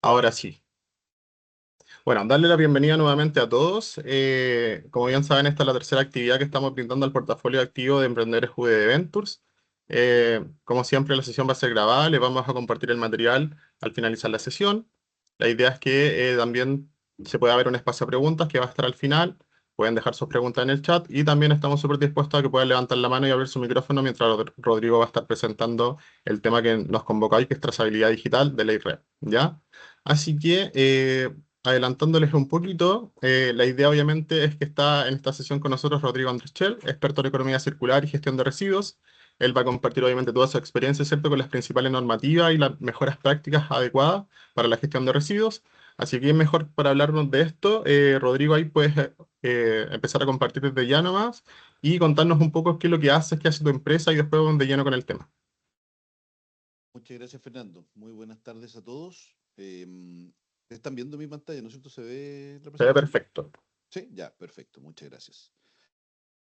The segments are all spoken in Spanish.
Ahora sí. Bueno, darle la bienvenida nuevamente a todos. Como bien saben, esta es la tercera actividad que estamos brindando al portafolio activo de Emprendedores VD Ventures. Como siempre, la sesión va a ser grabada, les vamos a compartir el material al finalizar la sesión. La idea es que también se pueda ver un espacio de preguntas que va a estar al final. Pueden dejar sus preguntas en el chat y también estamos súper dispuestos a que puedan levantar la mano y abrir su micrófono mientras Rodrigo va a estar presentando el tema que nos convoca hoy, que es trazabilidad digital de Ley Red, ¿ya? Así que, adelantándoles un poquito, la idea obviamente es que está en esta sesión con nosotros Rodrigo Andreschel, experto en economía circular y gestión de residuos. Él va a compartir obviamente toda su experiencia, ¿cierto?, con las principales normativas y las mejores prácticas adecuadas para la gestión de residuos. Así que es mejor para hablarnos de esto. Rodrigo, ahí puedes empezar a compartir desde ya nomás y contarnos un poco qué es lo que haces, qué hace tu empresa y después vamos de lleno con el tema. Muchas gracias, Fernando. Muy buenas tardes a todos. ¿Están viendo mi pantalla, no es cierto? ¿Se ve la Se ve presentación? perfecto. Sí, ya, perfecto. Muchas gracias.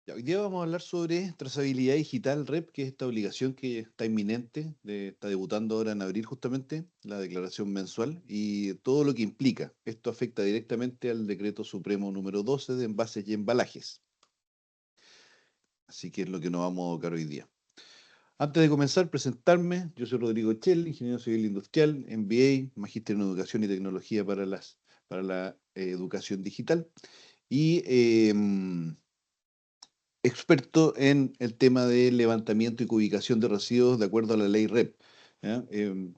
Ya, hoy día vamos a hablar sobre trazabilidad digital REP, que es esta obligación que está inminente, está debutando ahora en abril justamente, la declaración mensual y todo lo que implica. Esto afecta directamente al Decreto Supremo número 12 de envases y embalajes. Así que es lo que nos vamos a abocar hoy día. Antes de comenzar, presentarme, yo soy Rodrigo Chell, ingeniero civil industrial, MBA, magíster en educación y tecnología para la educación digital y experto en el tema de levantamiento y ubicación de residuos de acuerdo a la ley REP. ¿Ya?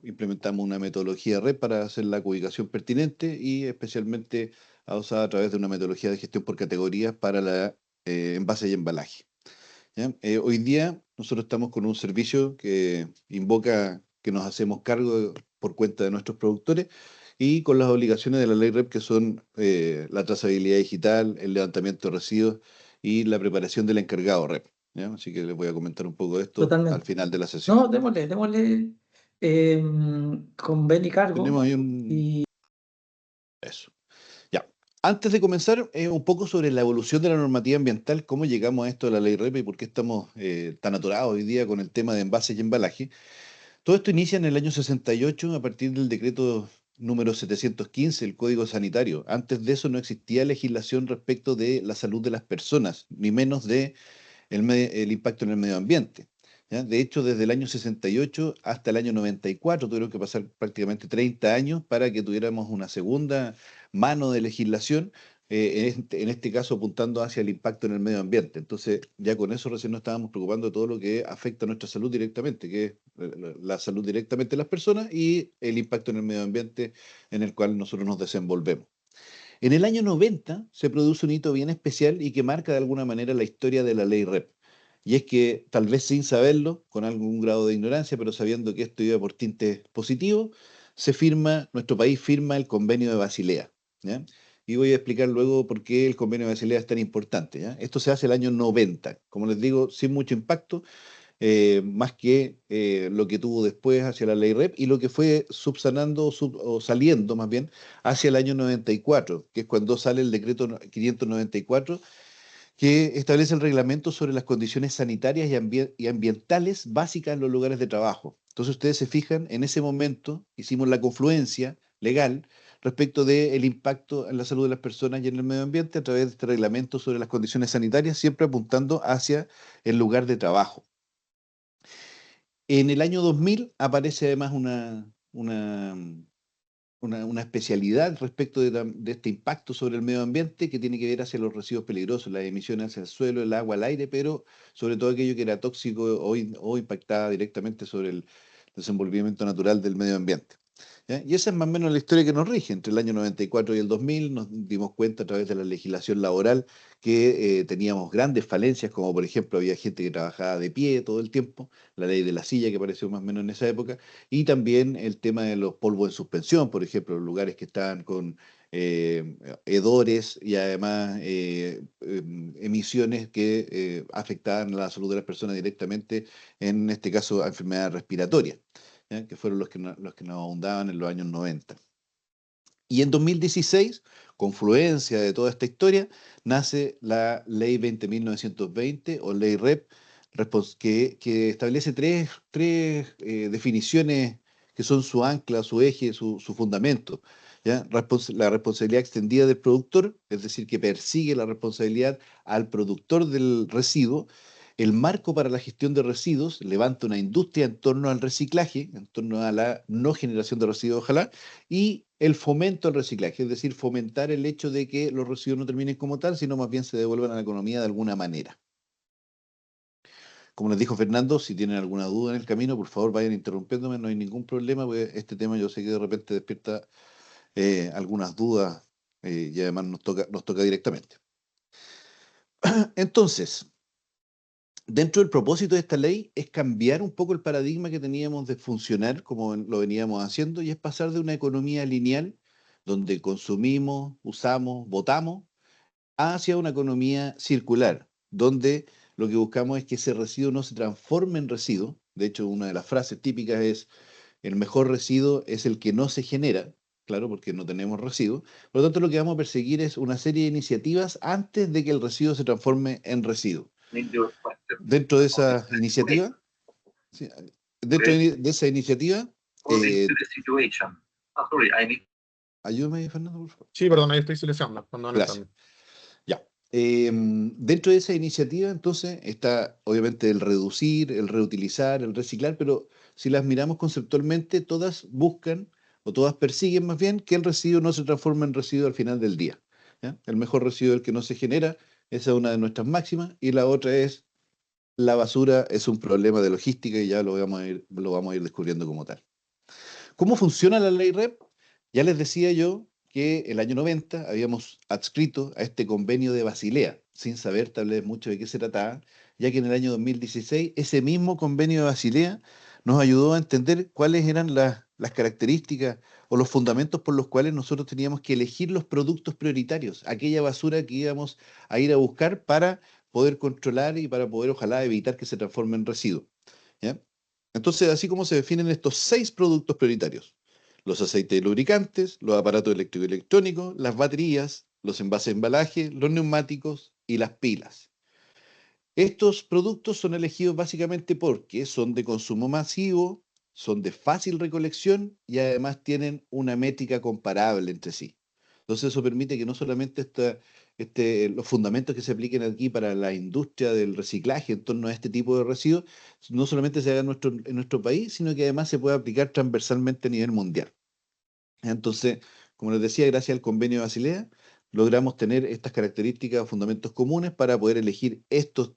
Implementamos una metodología REP para hacer la ubicación pertinente y especialmente usada a través de una metodología de gestión por categorías para la envase y embalaje. ¿Ya? Hoy día nosotros estamos con un servicio que invoca que nos hacemos cargo por cuenta de nuestros productores y con las obligaciones de la ley REP que son la trazabilidad digital, el levantamiento de residuos y la preparación del encargado REP. ¿Ya? Así que les voy a comentar un poco de esto al Totalmente. final de la sesión. No, démosle con Ben y cargo. Tenemos ahí Eso. Ya. Antes de comenzar, un poco sobre la evolución de la normativa ambiental, cómo llegamos a esto de la ley REP y por qué estamos tan atorados hoy día con el tema de envases y embalaje. Todo esto inicia en el año 68 a partir del decreto número 715, el Código Sanitario. Antes de eso no existía legislación respecto de la salud de las personas, ni menos de el impacto en el medio ambiente. ¿Ya? De hecho, desde el año 68 hasta el año 94 tuvieron que pasar prácticamente 30 años para que tuviéramos una segunda mano de legislación, en este caso apuntando hacia el impacto en el medio ambiente. Entonces, ya con eso recién nos estábamos preocupando de todo lo que afecta a nuestra salud directamente, que es la salud directamente de las personas y el impacto en el medio ambiente en el cual nosotros nos desenvolvemos. En el año 90 se produce un hito bien especial y que marca de alguna manera la historia de la ley REP. Y es que, tal vez sin saberlo, con algún grado de ignorancia, pero sabiendo que esto iba por tintes positivos, nuestro país firma el Convenio de Basilea. ¿Ya? Y voy a explicar luego por qué el Convenio de Basilea es tan importante. ¿Ya? Esto se hace el año 90, como les digo, sin mucho impacto, más que lo que tuvo después hacia la ley REP y lo que fue subsanando o saliendo más bien hacia el año 94, que es cuando sale el decreto 594, que establece el reglamento sobre las condiciones sanitarias y ambientales básicas en los lugares de trabajo. Entonces ustedes se fijan, en ese momento hicimos la confluencia legal respecto del impacto en la salud de las personas y en el medio ambiente a través de este reglamento sobre las condiciones sanitarias, siempre apuntando hacia el lugar de trabajo. En el año 2000 aparece además una especialidad respecto de este impacto sobre el medio ambiente que tiene que ver hacia los residuos peligrosos, las emisiones hacia el suelo, el agua, el aire, pero sobre todo aquello que era tóxico o impactaba directamente sobre el desenvolvimiento natural del medio ambiente. ¿Ya? Y esa es más o menos la historia que nos rige. Entre el año 94 y el 2000 nos dimos cuenta a través de la legislación laboral que teníamos grandes falencias, como por ejemplo había gente que trabajaba de pie todo el tiempo, la ley de la silla que apareció más o menos en esa época, y también el tema de los polvos en suspensión, por ejemplo, los lugares que estaban con hedores y además emisiones que afectaban a la salud de las personas directamente, en este caso a enfermedades respiratorias. ¿Ya? Que fueron los que nos ahondaban en los años 90. Y en 2016, confluencia de toda esta historia, nace la Ley 20.920 o Ley REP, que establece tres definiciones que son su ancla, su eje, su fundamento. ¿Ya? La responsabilidad extendida del productor, es decir, que persigue la responsabilidad al productor del residuo. El marco para la gestión de residuos levanta una industria en torno al reciclaje, en torno a la no generación de residuos, ojalá, y el fomento al reciclaje, es decir, fomentar el hecho de que los residuos no terminen como tal, sino más bien se devuelvan a la economía de alguna manera. Como les dijo Fernando, si tienen alguna duda en el camino, por favor vayan interrumpiéndome, no hay ningún problema, porque este tema yo sé que de repente despierta algunas dudas y además nos toca directamente. Entonces, dentro del propósito de esta ley es cambiar un poco el paradigma que teníamos de funcionar como lo veníamos haciendo y es pasar de una economía lineal donde consumimos, usamos, votamos, hacia una economía circular, donde lo que buscamos es que ese residuo no se transforme en residuo. De hecho, una de las frases típicas es: el mejor residuo es el que no se genera, claro, porque no tenemos residuos. Por lo tanto, lo que vamos a perseguir es una serie de iniciativas antes de que el residuo se transforme en residuo. Dentro de esa iniciativa, sí, de esa iniciativa, ayúdame, Fernando, por favor. Sí, perdón, ahí estoy silenciando. Gracias. Ya. Dentro de esa iniciativa, entonces, está obviamente el reducir, el reutilizar, el reciclar, pero si las miramos conceptualmente, todas buscan o todas persiguen más bien que el residuo no se transforme en residuo al final del día. ¿Ya? El mejor residuo es el que no se genera, esa es una de nuestras máximas, y la otra es: la basura es un problema de logística y ya lo vamos a ir descubriendo como tal. ¿Cómo funciona la ley REP? Ya les decía yo que el año 90 habíamos adscrito a este convenio de Basilea, sin saber tal vez mucho de qué se trataba, ya que en el año 2016 ese mismo convenio de Basilea nos ayudó a entender cuáles eran las características o los fundamentos por los cuales nosotros teníamos que elegir los productos prioritarios, aquella basura que íbamos a ir a buscar para poder controlar y para poder, ojalá, evitar que se transforme en residuo. ¿Ya? Entonces, así como se definen estos 6 productos prioritarios: los aceites lubricantes, los aparatos eléctricos y electrónicos, las baterías, los envases de embalaje, los neumáticos y las pilas. Estos productos son elegidos básicamente porque son de consumo masivo, son de fácil recolección y además tienen una métrica comparable entre sí. Entonces eso permite que no solamente los fundamentos que se apliquen aquí para la industria del reciclaje en torno a este tipo de residuos, no solamente se haga en nuestro país, sino que además se pueda aplicar transversalmente a nivel mundial. Entonces, como les decía, gracias al convenio de Basilea, logramos tener estas características o fundamentos comunes para poder elegir estos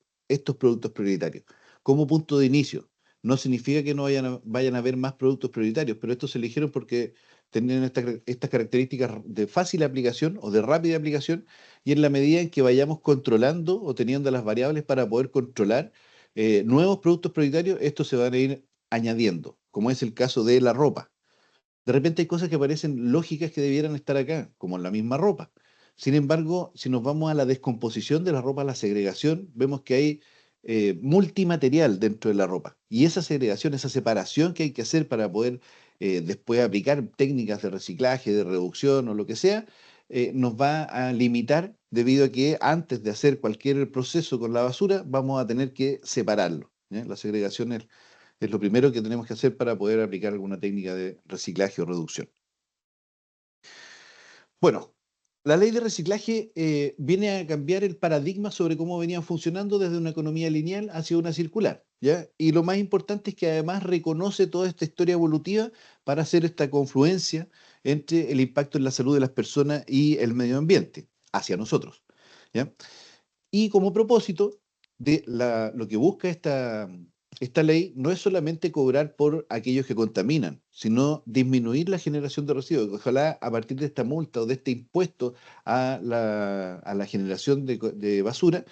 productos prioritarios. Como punto de inicio, no significa que no vayan a haber más productos prioritarios, pero estos se eligieron porque tenían estas características de fácil aplicación o de rápida aplicación, y en la medida en que vayamos controlando o teniendo las variables para poder controlar nuevos productos prioritarios, estos se van a ir añadiendo, como es el caso de la ropa. De repente hay cosas que parecen lógicas que debieran estar acá, como en la misma ropa. Sin embargo, si nos vamos a la descomposición de la ropa, a la segregación, vemos que hay multimaterial dentro de la ropa. Y esa segregación, esa separación que hay que hacer para poder después aplicar técnicas de reciclaje, de reducción o lo que sea, nos va a limitar debido a que antes de hacer cualquier proceso con la basura, vamos a tener que separarlo. ¿Ya? La segregación es lo primero que tenemos que hacer para poder aplicar alguna técnica de reciclaje o reducción. Bueno, la ley de reciclaje viene a cambiar el paradigma sobre cómo venían funcionando desde una economía lineal hacia una circular, ¿ya? Y lo más importante es que además reconoce toda esta historia evolutiva para hacer esta confluencia entre el impacto en la salud de las personas y el medio ambiente, hacia nosotros, ¿ya? Y como propósito, lo que busca esta ley no es solamente cobrar por aquellos que contaminan, sino disminuir la generación de residuos. Ojalá a partir de esta multa o de este impuesto a la generación de basura,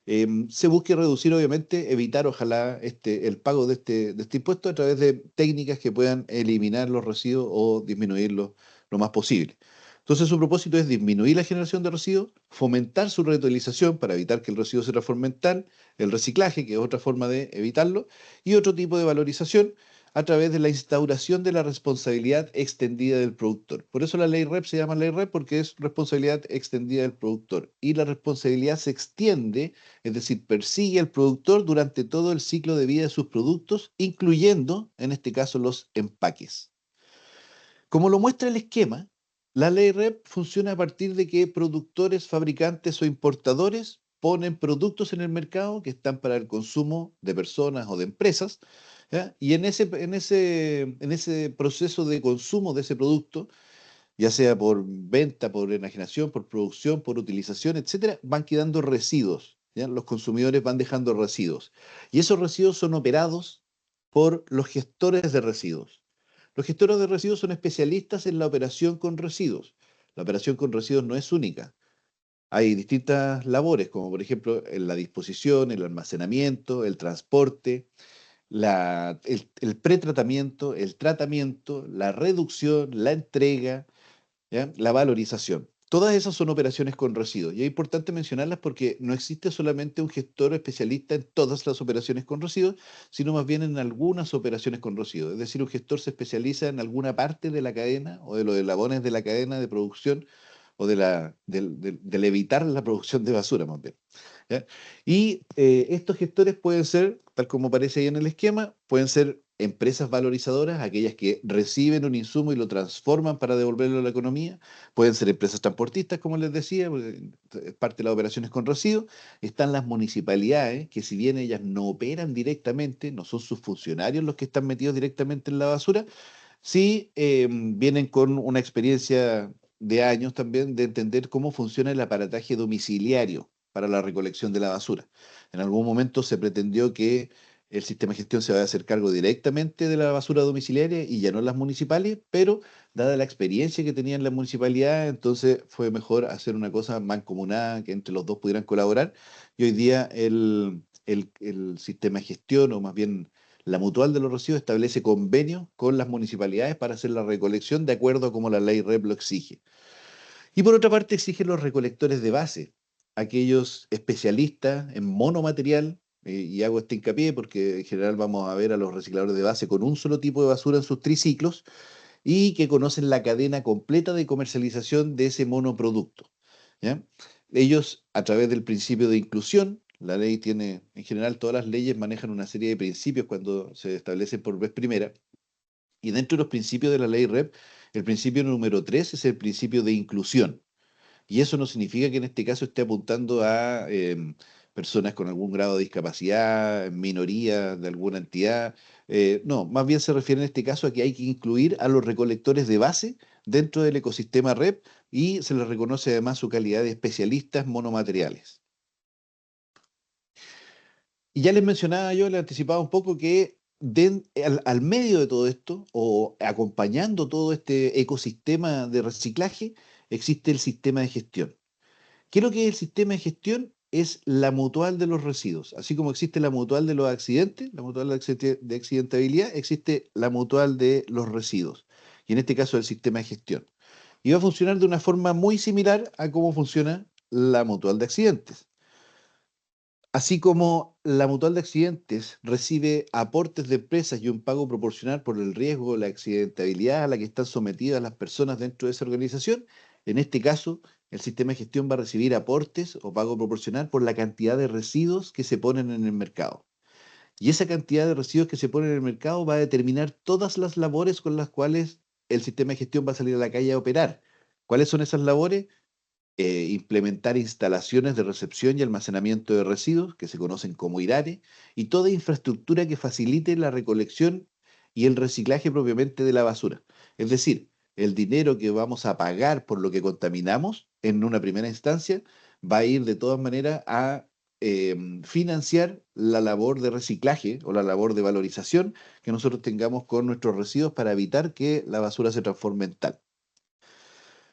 se busque reducir, obviamente, evitar, ojalá, el pago de este impuesto a través de técnicas que puedan eliminar los residuos o disminuirlos lo más posible. Entonces, su propósito es disminuir la generación de residuos, fomentar su reutilización para evitar que el residuo se transforme en tal, el reciclaje, que es otra forma de evitarlo, y otro tipo de valorización, a través de la instauración de la responsabilidad extendida del productor. Por eso la ley REP se llama ley REP, porque es responsabilidad extendida del productor. Y la responsabilidad se extiende, es decir, persigue al productor durante todo el ciclo de vida de sus productos, incluyendo, en este caso, los empaques. Como lo muestra el esquema, la ley REP funciona a partir de que productores, fabricantes o importadores ponen productos en el mercado que están para el consumo de personas o de empresas, ¿ya? Y en ese proceso de consumo de ese producto, ya sea por venta, por enajenación, por producción, por utilización, etcétera, van quedando residuos, ¿ya? Los consumidores van dejando residuos. Y esos residuos son operados por los gestores de residuos. Los gestores de residuos son especialistas en la operación con residuos. La operación con residuos no es única. Hay distintas labores, como por ejemplo en la disposición, el almacenamiento, el transporte, el pretratamiento, el tratamiento, la reducción, la entrega, ¿ya? La valorización. Todas esas son operaciones con residuos y es importante mencionarlas porque no existe solamente un gestor especialista en todas las operaciones con residuos, sino más bien en algunas operaciones con residuos. Es decir, un gestor se especializa en alguna parte de la cadena o de los eslabones de la cadena de producción o del evitar la producción de basura, más bien. ¿Ya? Y estos gestores pueden ser, tal como aparece ahí en el esquema, pueden ser empresas valorizadoras, aquellas que reciben un insumo y lo transforman para devolverlo a la economía. Pueden ser empresas transportistas, como les decía, porque es parte de las operaciones con residuos. Están las municipalidades, que si bien ellas no operan directamente, no son sus funcionarios los que están metidos directamente en la basura, sí vienen con una experiencia de años también de entender cómo funciona el aparataje domiciliario para la recolección de la basura. En algún momento se pretendió que el sistema de gestión se vaya a hacer cargo directamente de la basura domiciliaria y ya no las municipales, pero dada la experiencia que tenían las municipalidades, entonces fue mejor hacer una cosa mancomunada, que entre los dos pudieran colaborar, y hoy día el sistema de gestión, o más bien la Mutual de los Residuos, establece convenios con las municipalidades para hacer la recolección de acuerdo a como la ley REP lo exige. Y por otra parte exigen los recolectores de base, aquellos especialistas en monomaterial, y hago este hincapié porque en general vamos a ver a los recicladores de base con un solo tipo de basura en sus triciclos y que conocen la cadena completa de comercialización de ese monoproducto, ¿ya? Ellos, a través del principio de inclusión, la ley tiene, en general, todas las leyes manejan una serie de principios cuando se establecen por vez primera, y dentro de los principios de la ley REP, el principio número 3 es el principio de inclusión. Y eso no significa que en este caso esté apuntando a personas con algún grado de discapacidad, minorías de alguna entidad. No, más bien se refiere en este caso a que hay que incluir a los recolectores de base dentro del ecosistema REP y se les reconoce además su calidad de especialistas monomateriales. Y ya les mencionaba yo, les anticipaba un poco que al medio de todo esto, o acompañando todo este ecosistema de reciclaje, existe el sistema de gestión. ¿Qué es lo que es el sistema de gestión? Es la mutual de los residuos. Así como existe la mutual de los accidentes, la mutual de accidentabilidad, existe la mutual de los residuos. Y en este caso el sistema de gestión. Y va a funcionar de una forma muy similar a cómo funciona la mutual de accidentes. Así como la mutual de accidentes recibe aportes de empresas y un pago proporcional por el riesgo o la accidentabilidad a la que están sometidas las personas dentro de esa organización, en este caso, el sistema de gestión va a recibir aportes o pago proporcional por la cantidad de residuos que se ponen en el mercado. Y esa cantidad de residuos que se ponen en el mercado va a determinar todas las labores con las cuales el sistema de gestión va a salir a la calle a operar. ¿Cuáles son esas labores? Implementar instalaciones de recepción y almacenamiento de residuos, que se conocen como IRARE, y toda infraestructura que facilite la recolección y el reciclaje propiamente de la basura. Es decir, el dinero que vamos a pagar por lo que contaminamos en una primera instancia va a ir de todas maneras a financiar la labor de reciclaje o la labor de valorización que nosotros tengamos con nuestros residuos para evitar que la basura se transforme en tal.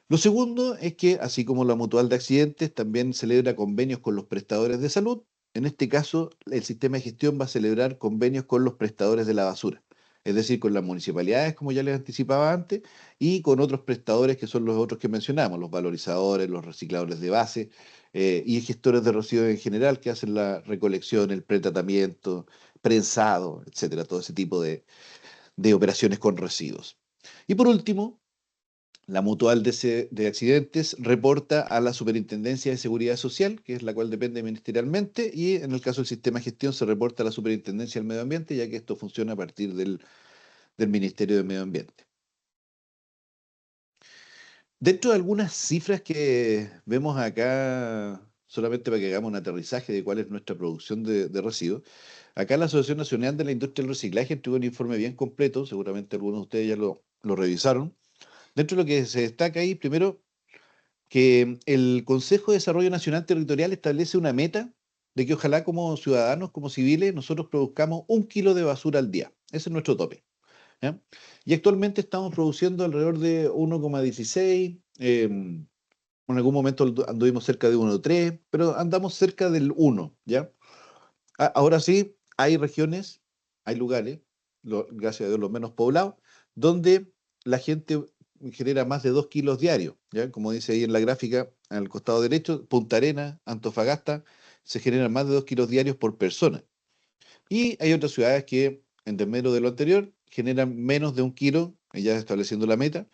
Lo segundo es que, así como la mutual de accidentes, también celebra convenios con los prestadores de salud. En este caso, el sistema de gestión va a celebrar convenios con los prestadores de la basura, es decir, con las municipalidades, como ya les anticipaba antes, y con otros prestadores que son los otros que mencionamos, los valorizadores, los recicladores de base y gestores de residuos en general que hacen la recolección, el pretratamiento, prensado, etcétera, todo ese tipo de operaciones con residuos. Y por último, la Mutual de Accidentes reporta a la Superintendencia de Seguridad Social, que es la cual depende ministerialmente, y en el caso del sistema de gestión se reporta a la Superintendencia del Medio Ambiente, ya que esto funciona a partir del Ministerio de Medio Ambiente. Dentro de algunas cifras que vemos acá, solamente para que hagamos un aterrizaje de cuál es nuestra producción de residuos, acá la Asociación Nacional de la Industria del Reciclaje entregó un informe bien completo, seguramente algunos de ustedes ya lo revisaron. Dentro de lo que se destaca ahí, primero, que el Consejo de Desarrollo Nacional Territorial establece una meta de que ojalá como ciudadanos, como civiles, nosotros produzcamos 1 kilo de basura al día. Ese es nuestro tope. ¿Ya? Y actualmente estamos produciendo alrededor de 1,16, en algún momento anduvimos cerca de 1,3, pero andamos cerca del 1, ¿ya? Ahora sí, hay regiones, hay lugares, gracias a Dios los menos poblados, donde la gente genera más de 2 kilos diarios, ¿ya? Como dice ahí en la gráfica, al costado derecho, Punta Arenas, Antofagasta, se generan más de 2 kilos diarios por persona. Y hay otras ciudades que, en desmedro de lo anterior, generan menos de 1 kilo, ya estableciendo la meta,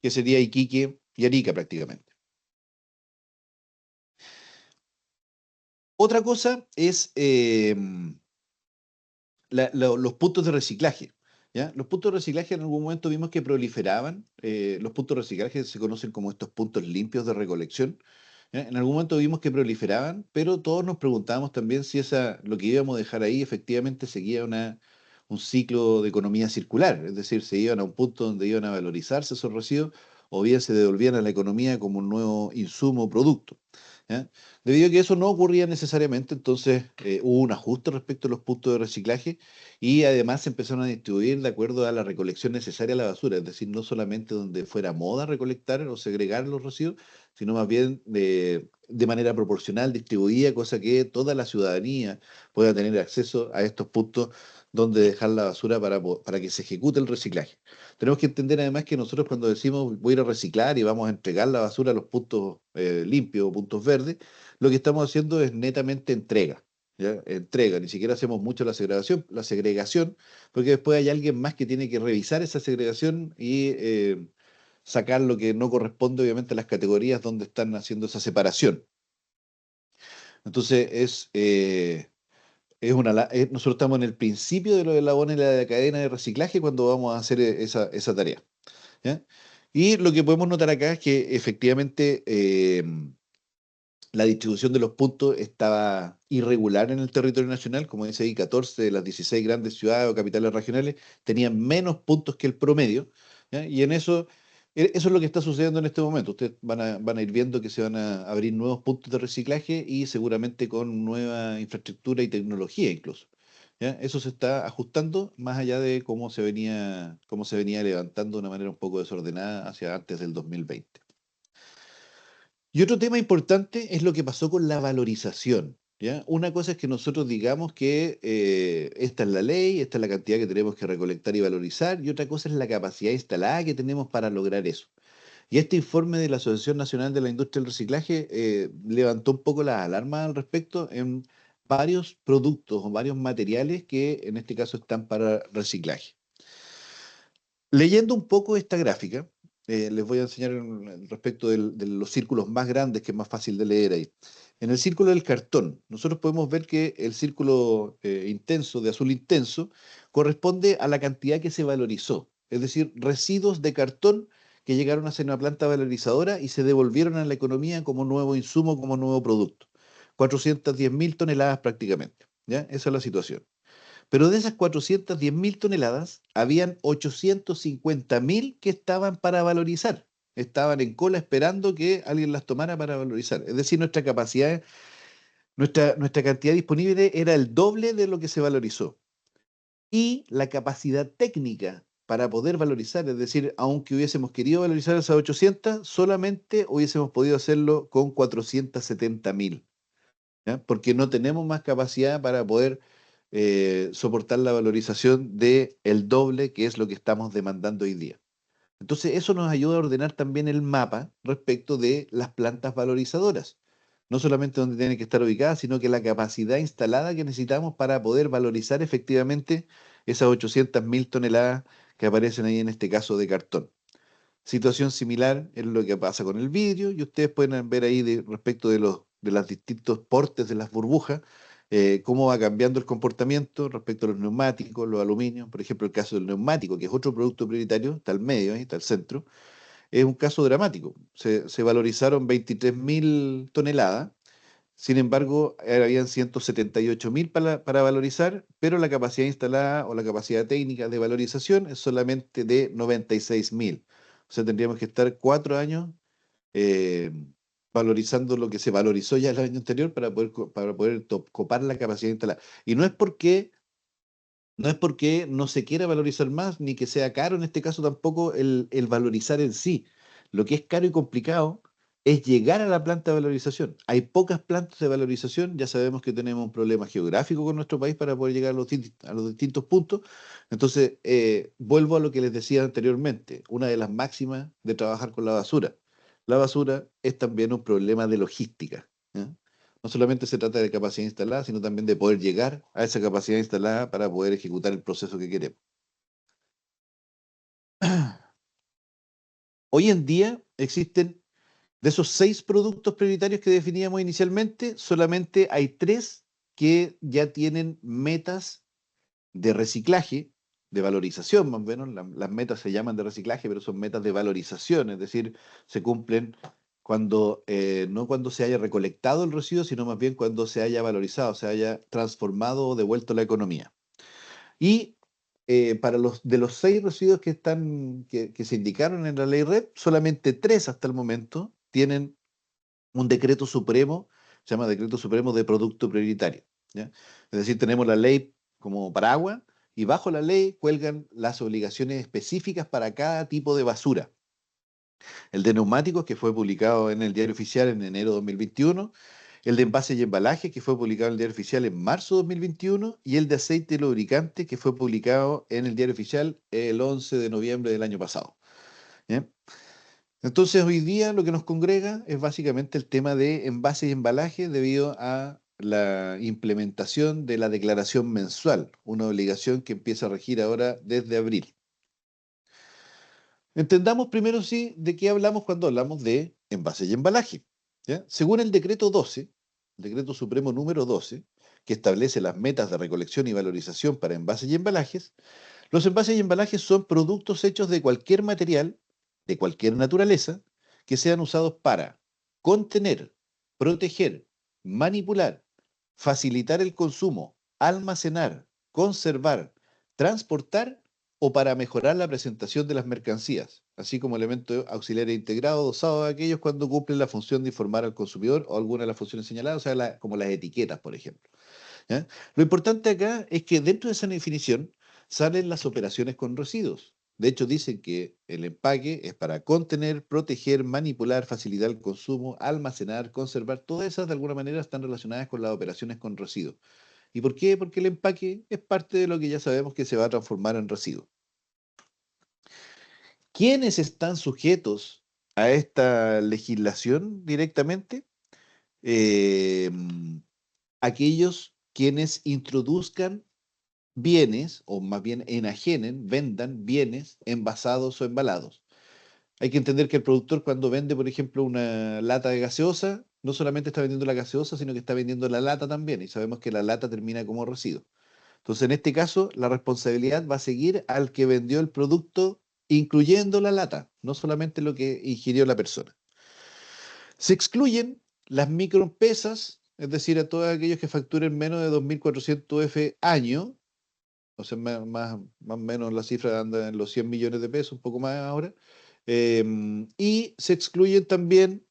que sería Iquique y Arica prácticamente. Otra cosa es los puntos de reciclaje. ¿Ya? Los puntos de reciclaje en algún momento vimos que proliferaban. Los puntos de reciclaje se conocen como estos puntos limpios de recolección. ¿Ya? En algún momento vimos que proliferaban, pero todos nos preguntábamos también si lo que íbamos a dejar ahí efectivamente seguía un ciclo de economía circular, es decir, se iban a un punto donde iban a valorizarse esos residuos o bien se devolvían a la economía como un nuevo insumo o producto. ¿Ya? Debido a que eso no ocurría necesariamente, entonces hubo un ajuste respecto a los puntos de reciclaje y además se empezaron a distribuir de acuerdo a la recolección necesaria a la basura, es decir, no solamente donde fuera moda recolectar o segregar los residuos, sino más bien de manera proporcional distribuida, cosa que toda la ciudadanía pueda tener acceso a estos puntos donde dejar la basura para que se ejecute el reciclaje. Tenemos que entender además que nosotros cuando decimos voy a ir a reciclar y vamos a entregar la basura a los puntos limpios o puntos verdes, lo que estamos haciendo es netamente entrega. ¿Ya? Entrega, ni siquiera hacemos mucho la segregación, porque después hay alguien más que tiene que revisar esa segregación y sacar lo que no corresponde obviamente a las categorías donde están haciendo esa separación. Entonces nosotros estamos en el principio de lo del eslabón en la cadena de reciclaje cuando vamos a hacer esa tarea. ¿Ya? Y lo que podemos notar acá es que efectivamente la distribución de los puntos estaba irregular en el territorio nacional, como dice ahí, 14 de las 16 grandes ciudades o capitales regionales tenían menos puntos que el promedio, ¿ya? Y en eso es lo que está sucediendo en este momento. Ustedes van a ir viendo que se van a abrir nuevos puntos de reciclaje y seguramente con nueva infraestructura y tecnología incluso. ¿Ya? Eso se está ajustando más allá de cómo se venía levantando de una manera un poco desordenada hacia antes del 2020. Y otro tema importante es lo que pasó con la valorización. ¿Ya? Una cosa es que nosotros digamos que esta es la ley, esta es la cantidad que tenemos que recolectar y valorizar, y otra cosa es la capacidad instalada que tenemos para lograr eso. Y este informe de la Asociación Nacional de la Industria del Reciclaje levantó un poco las alarmas al respecto en varios productos o varios materiales que en este caso están para reciclaje. Leyendo un poco esta gráfica, les voy a enseñar respecto de los círculos más grandes, que es más fácil de leer ahí. En el círculo del cartón, nosotros podemos ver que el círculo intenso, de azul intenso, corresponde a la cantidad que se valorizó, es decir, residuos de cartón que llegaron a ser una planta valorizadora y se devolvieron a la economía como nuevo insumo, como nuevo producto. 410.000 toneladas prácticamente. ¿Ya? Esa es la situación. Pero de esas 410.000 toneladas, habían 850.000 que estaban para valorizar. Estaban en cola esperando que alguien las tomara para valorizar. Es decir, nuestra cantidad disponible era el doble de lo que se valorizó. Y la capacidad técnica para poder valorizar, es decir, aunque hubiésemos querido valorizar esas 800, solamente hubiésemos podido hacerlo con 470.000. ¿Ya? Porque no tenemos más capacidad para poder soportar la valorización de el doble, que es lo que estamos demandando hoy día. Entonces, eso nos ayuda a ordenar también el mapa respecto de las plantas valorizadoras. No solamente donde tienen que estar ubicadas, sino que la capacidad instalada que necesitamos para poder valorizar efectivamente esas 800.000 toneladas que aparecen ahí en este caso de cartón. Situación similar es lo que pasa con el vidrio, y ustedes pueden ver ahí respecto de los distintos portes de las burbujas, cómo va cambiando el comportamiento respecto a los neumáticos, los aluminios. Por ejemplo, el caso del neumático, que es otro producto prioritario, está al medio, ahí está al centro, es un caso dramático. Se valorizaron 23.000 toneladas. Sin embargo, habían 178.000 para valorizar, pero la capacidad instalada o la capacidad técnica de valorización es solamente de 96.000. O sea, tendríamos que estar 4 años eh, valorizando lo que se valorizó ya el año anterior para poder copar la capacidad instalada. Y no es porque no se quiera valorizar más, ni que sea caro en este caso tampoco el valorizar en sí. Lo que es caro y complicado es llegar a la planta de valorización. Hay pocas plantas de valorización, ya sabemos que tenemos un problema geográfico con nuestro país para poder llegar a los distintos puntos. Entonces, vuelvo a lo que les decía anteriormente, una de las máximas de trabajar con la basura. La basura es también un problema de logística, ¿ya? No solamente se trata de capacidad instalada, sino también de poder llegar a esa capacidad instalada para poder ejecutar el proceso que queremos. Hoy en día existen, de esos 6 productos prioritarios que definíamos inicialmente, solamente hay 3 que ya tienen metas de reciclaje, de valorización más o menos. Las metas se llaman de reciclaje, pero son metas de valorización, es decir, se cumplen no cuando se haya recolectado el residuo, sino más bien cuando se haya valorizado, se haya transformado o devuelto a la economía. Y para los 6 residuos que se indicaron en la ley REP, solamente 3 hasta el momento tienen un decreto supremo, se llama Decreto Supremo de Producto Prioritario, ¿ya? Es decir, tenemos la ley como paraguas, y bajo la ley cuelgan las obligaciones específicas para cada tipo de basura. El de neumáticos, que fue publicado en el Diario Oficial en enero de 2021, el de envases y embalajes, que fue publicado en el Diario Oficial en marzo de 2021, y el de aceite y lubricante, que fue publicado en el Diario Oficial el 11 de noviembre del año pasado. ¿Ya? Entonces, hoy día lo que nos congrega es básicamente el tema de envases y embalajes debido a la implementación de la declaración mensual, una obligación que empieza a regir ahora desde abril. Entendamos primero, sí, de qué hablamos cuando hablamos de envases y embalaje, ¿ya? Según el decreto 12, el decreto supremo número 12, que establece las metas de recolección y valorización para envases y embalajes, los envases y embalajes son productos hechos de cualquier material, de cualquier naturaleza, que sean usados para contener, proteger, manipular, facilitar el consumo, almacenar, conservar, transportar o para mejorar la presentación de las mercancías, así como elemento auxiliar integrado dosado a aquellos cuando cumplen la función de informar al consumidor o alguna de las funciones señaladas, o sea, como las etiquetas, por ejemplo. ¿Ya? Lo importante acá es que dentro de esa definición salen las operaciones con residuos. De hecho, dicen que el empaque es para contener, proteger, manipular, facilitar el consumo, almacenar, conservar. Todas esas de alguna manera están relacionadas con las operaciones con residuos. ¿Y por qué? Porque el empaque es parte de lo que ya sabemos que se va a transformar en residuo. ¿Quiénes están sujetos a esta legislación directamente? Eh, Aquellos quienes introduzcan bienes, o más bien enajenen, vendan bienes envasados o embalados. Hay que entender que el productor, cuando vende, por ejemplo, una lata de gaseosa, no solamente está vendiendo la gaseosa, sino que está vendiendo la lata también, y sabemos que la lata termina como residuo. Entonces, en este caso, la responsabilidad va a seguir al que vendió el producto, incluyendo la lata, no solamente lo que ingirió la persona. Se excluyen las microempresas, es decir, a todos aquellos que facturen menos de 2.400 F año. O sea, más o menos la cifra anda en los 100 millones de pesos, un poco más ahora. Y se excluyen también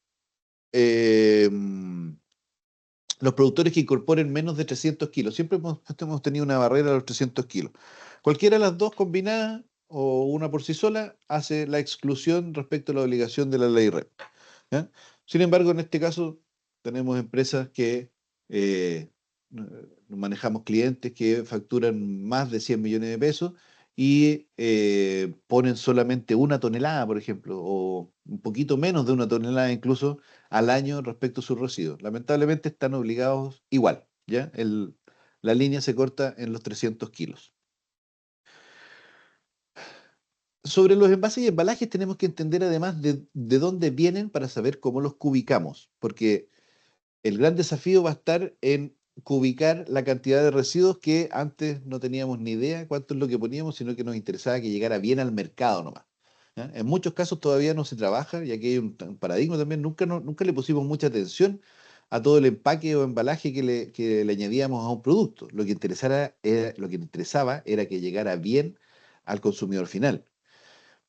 los productores que incorporen menos de 300 kilos. Siempre hemos tenido una barrera de los 300 kilos. Cualquiera de las dos combinadas o una por sí sola hace la exclusión respecto a la obligación de la ley REP, ¿ya? Sin embargo, en este caso tenemos empresas que eh, manejamos clientes que facturan más de 100 millones de pesos y ponen solamente 1 tonelada, por ejemplo, o un poquito menos de 1 tonelada incluso al año respecto a sus residuos. Lamentablemente están obligados igual, ¿ya? La línea se corta en los 300 kilos. Sobre los envases y embalajes tenemos que entender además de dónde vienen para saber cómo los cubicamos, porque el gran desafío va a estar en cubicar la cantidad de residuos que antes no teníamos ni idea cuánto es lo que poníamos, sino que nos interesaba que llegara bien al mercado nomás. ¿Ya? En muchos casos todavía no se trabaja, y aquí hay un paradigma también, nunca le pusimos mucha atención a todo el empaque o embalaje que le añadíamos a un producto. Lo que interesaba era que llegara bien al consumidor final.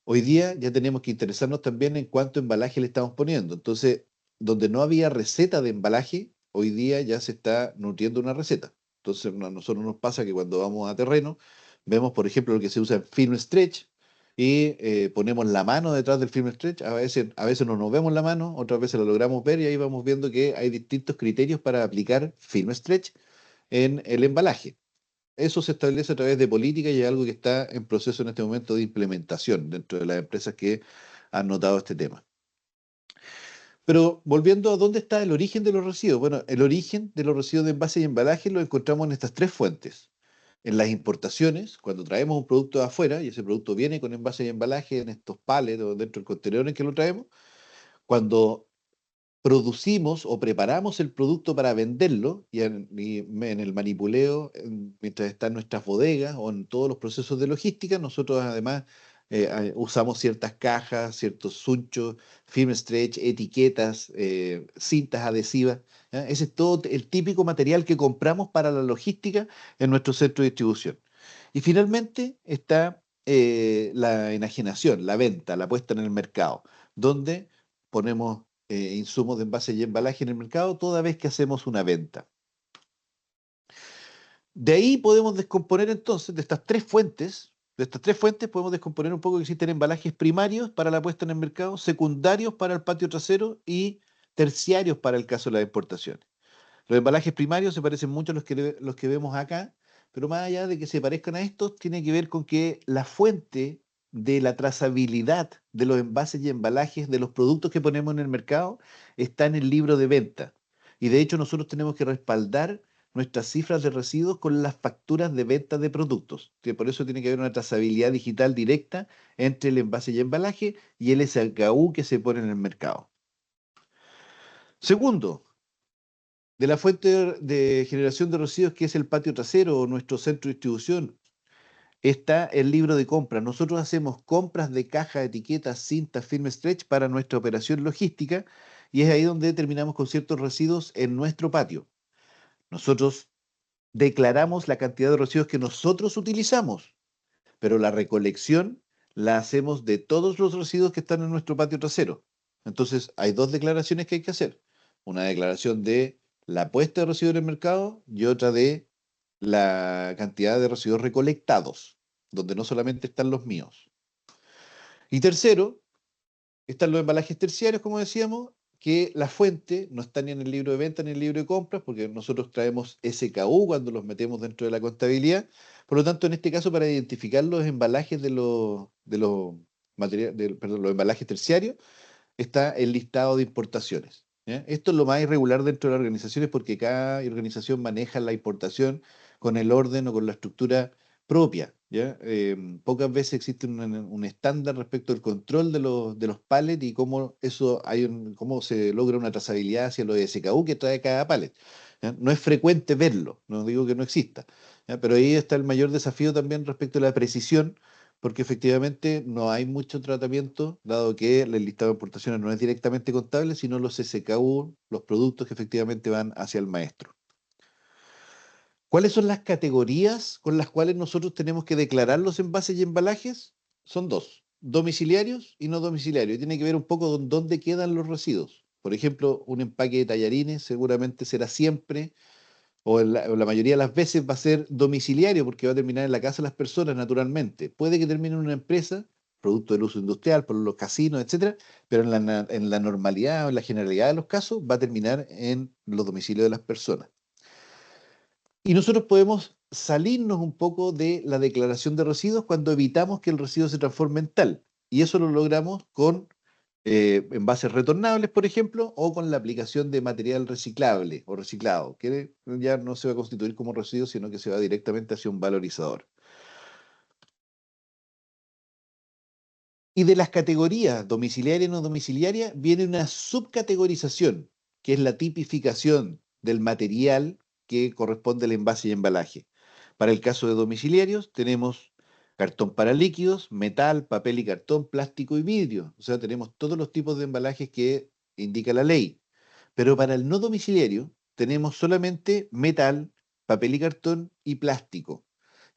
Hoy día ya tenemos que interesarnos también en cuánto embalaje le estamos poniendo. Entonces, donde no había receta de embalaje, hoy día ya se está nutriendo una receta. Entonces, a nosotros nos pasa que cuando vamos a terreno, vemos, por ejemplo, lo que se usa en film stretch y ponemos la mano detrás del film stretch. A veces no nos vemos la mano, otras veces lo logramos ver y ahí vamos viendo que hay distintos criterios para aplicar film stretch en el embalaje. Eso se establece a través de política y es algo que está en proceso en este momento de implementación dentro de las empresas que han notado este tema. Pero volviendo a dónde está el origen de los residuos. Bueno, el origen de los residuos de envase y embalaje lo encontramos en estas tres fuentes. En las importaciones, cuando traemos un producto de afuera y ese producto viene con envase y embalaje en estos palets o dentro del contenedor en que lo traemos, cuando producimos o preparamos el producto para venderlo y en el manipuleo, mientras está en nuestras bodegas o en todos los procesos de logística, nosotros además usamos ciertas cajas, ciertos sunchos, film stretch, etiquetas, cintas adhesivas. ¿Ya? Ese es todo el típico material que compramos para la logística en nuestro centro de distribución. Y finalmente está la enajenación, la venta, la puesta en el mercado, donde ponemos insumos de envase y embalaje en el mercado toda vez que hacemos una venta. De ahí podemos descomponer entonces, de estas tres fuentes podemos descomponer un poco que existen embalajes primarios para la puesta en el mercado, secundarios para el patio trasero y terciarios para el caso de las exportaciones. Los embalajes primarios se parecen mucho a los que vemos acá, pero más allá de que se parezcan a estos, tiene que ver con que la fuente de la trazabilidad de los envases y embalajes de los productos que ponemos en el mercado está en el libro de venta. Y de hecho nosotros tenemos que respaldar nuestras cifras de residuos con las facturas de venta de productos, que por eso tiene que haber una trazabilidad digital directa entre el envase y embalaje y el SKU que se pone en el mercado. Segundo, de la fuente de generación de residuos que es el patio trasero o nuestro centro de distribución, está el libro de compra. Nosotros hacemos compras de caja, etiquetas, cintas, film stretch para nuestra operación logística y es ahí donde terminamos con ciertos residuos en nuestro patio. Nosotros declaramos la cantidad de residuos que nosotros utilizamos, pero la recolección la hacemos de todos los residuos que están en nuestro patio trasero. Entonces, hay dos declaraciones que hay que hacer. Una declaración de la puesta de residuos en el mercado y otra de la cantidad de residuos recolectados, donde no solamente están los míos. Y tercero, están los embalajes terciarios, como decíamos, que la fuente no está ni en el libro de venta ni en el libro de compras, porque nosotros traemos SKU cuando los metemos dentro de la contabilidad. Por lo tanto, en este caso, para identificar los embalajes perdón, los embalajes terciarios, está el listado de importaciones. ¿Ya? Esto es lo más irregular dentro de las organizaciones porque cada organización maneja la importación con el orden o con la estructura propia. ¿Ya? Pocas veces existe un estándar respecto al control de los pallets y cómo se logra una trazabilidad hacia los SKU que trae cada pallet. ¿Ya? No es frecuente verlo, no digo que no exista, ¿ya? Pero ahí está el mayor desafío también respecto a la precisión porque efectivamente no hay mucho tratamiento, dado que el listado de importaciones no es directamente contable, sino los SKU, los productos que efectivamente van hacia el maestro. ¿Cuáles son las categorías con las cuales nosotros tenemos que declarar los envases y embalajes? Son dos, domiciliarios y no domiciliarios. Tiene que ver un poco con dónde quedan los residuos. Por ejemplo, un empaque de tallarines seguramente será siempre o la mayoría de las veces va a ser domiciliario porque va a terminar en la casa de las personas naturalmente. Puede que termine en una empresa, producto del uso industrial, por los casinos, etcétera, pero en la normalidad o en la generalidad de los casos va a terminar en los domicilios de las personas. Y nosotros podemos salirnos un poco de la declaración de residuos cuando evitamos que el residuo se transforme en tal. Y eso lo logramos con envases retornables, por ejemplo, o con la aplicación de material reciclable o reciclado, que ya no se va a constituir como residuo, sino que se va directamente hacia un valorizador. Y de las categorías domiciliaria y no domiciliaria viene una subcategorización, que es la tipificación del material que corresponde al envase y embalaje. Para el caso de domiciliarios tenemos cartón para líquidos, metal, papel y cartón, plástico y vidrio. O sea, tenemos todos los tipos de embalajes que indica la ley. Pero para el no domiciliario tenemos solamente metal, papel y cartón y plástico.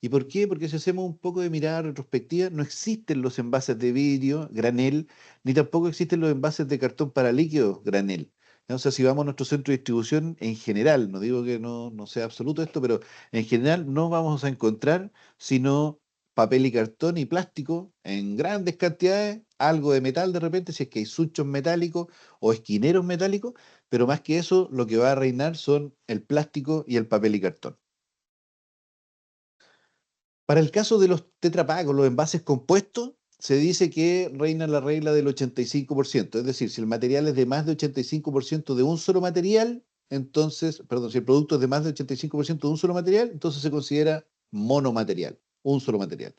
¿Y por qué? Porque si hacemos un poco de mirada retrospectiva, no existen los envases de vidrio, granel, ni tampoco existen los envases de cartón para líquidos, granel. ¿No? O sea, si vamos a nuestro centro de distribución en general, no digo que no sea absoluto esto, pero en general no vamos a encontrar sino papel y cartón y plástico en grandes cantidades, algo de metal de repente, si es que hay suchos metálicos o esquineros metálicos, pero más que eso, lo que va a reinar son el plástico y el papel y cartón. Para el caso de los tetrapacos, los envases compuestos, se dice que reina la regla del 85%. Es decir, si el material es de más de 85% de un solo material, entonces, perdón, si el producto es de más de 85% de un solo material, entonces se considera monomaterial, un solo material.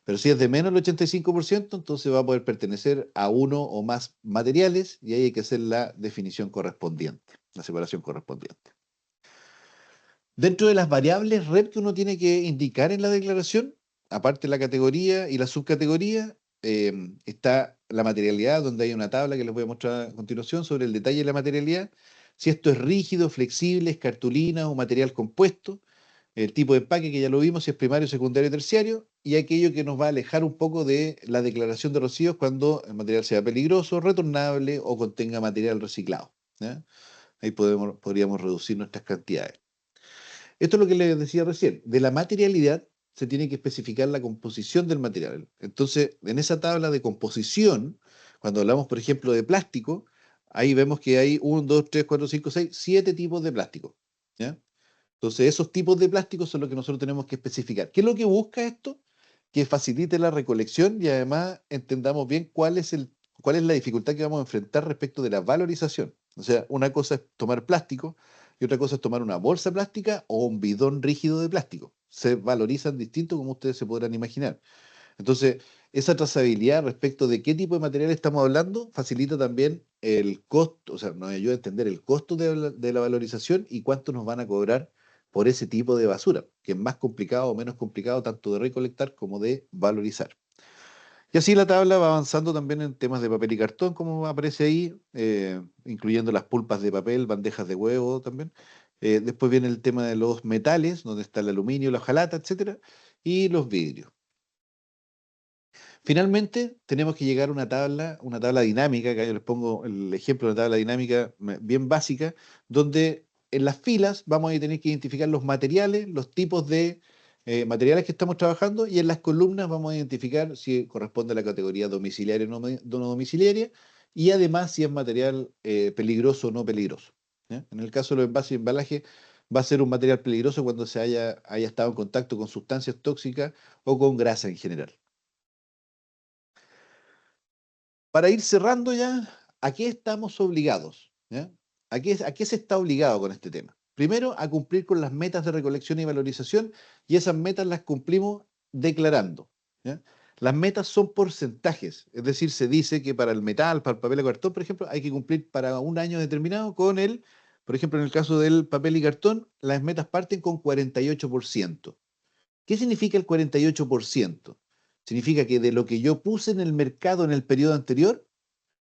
Pero si es de menos del 85%, entonces va a poder pertenecer a uno o más materiales y ahí hay que hacer la definición correspondiente, la separación correspondiente. Dentro de las variables REP que uno tiene que indicar en la declaración, aparte de la categoría y la subcategoría, está la materialidad, donde hay una tabla que les voy a mostrar a continuación sobre el detalle de la materialidad. Si esto es rígido, flexible, es cartulina o material compuesto, el tipo de empaque que ya lo vimos, si es primario, secundario, terciario, y aquello que nos va a alejar un poco de la declaración de residuos cuando el material sea peligroso, retornable o contenga material reciclado. ¿Ya? Ahí podríamos reducir nuestras cantidades. Esto es lo que les decía recién. De la materialidad se tiene que especificar la composición del material. Entonces, en esa tabla de composición, cuando hablamos, por ejemplo, de plástico, ahí vemos que hay 1, 2, 3, 4, 5, 6, 7 tipos de plástico. ¿Ya? Entonces, esos tipos de plásticos son los que nosotros tenemos que especificar. ¿Qué es lo que busca esto? Que facilite la recolección y además entendamos bien cuál es la dificultad que vamos a enfrentar respecto de la valorización. O sea, una cosa es tomar plástico y otra cosa es tomar una bolsa plástica o un bidón rígido de plástico. Se valorizan distinto como ustedes se podrán imaginar. Entonces, esa trazabilidad respecto de qué tipo de material estamos hablando facilita también el costo, o sea, nos ayuda a entender el costo de la valorización y cuánto nos van a cobrar por ese tipo de basura, que es más complicado o menos complicado tanto de recolectar como de valorizar. Y así la tabla va avanzando también en temas de papel y cartón, como aparece ahí, incluyendo las pulpas de papel, bandejas de huevo también. Después viene el tema de los metales, donde está el aluminio, la hojalata, etcétera, y los vidrios. Finalmente, tenemos que llegar a una tabla dinámica, que yo les pongo el ejemplo de una tabla dinámica bien básica, donde en las filas vamos a tener que identificar los materiales, los tipos de materiales que estamos trabajando, y en las columnas vamos a identificar si corresponde a la categoría domiciliaria o no domiciliaria, y además si es material peligroso o no peligroso. ¿Ya? En el caso de los envases y embalaje, va a ser un material peligroso cuando haya estado en contacto con sustancias tóxicas o con grasa en general. Para ir cerrando ya, ¿a qué estamos obligados? ¿Ya? A qué se está obligado con este tema? Primero, a cumplir con las metas de recolección y valorización, y esas metas las cumplimos declarando. ¿Ya? Las metas son porcentajes, es decir, se dice que para el metal, para el papel y cartón, por ejemplo, hay que cumplir para un año determinado con por ejemplo, en el caso del papel y cartón, las metas parten con 48%. ¿Qué significa el 48%? Significa que de lo que yo puse en el mercado en el periodo anterior,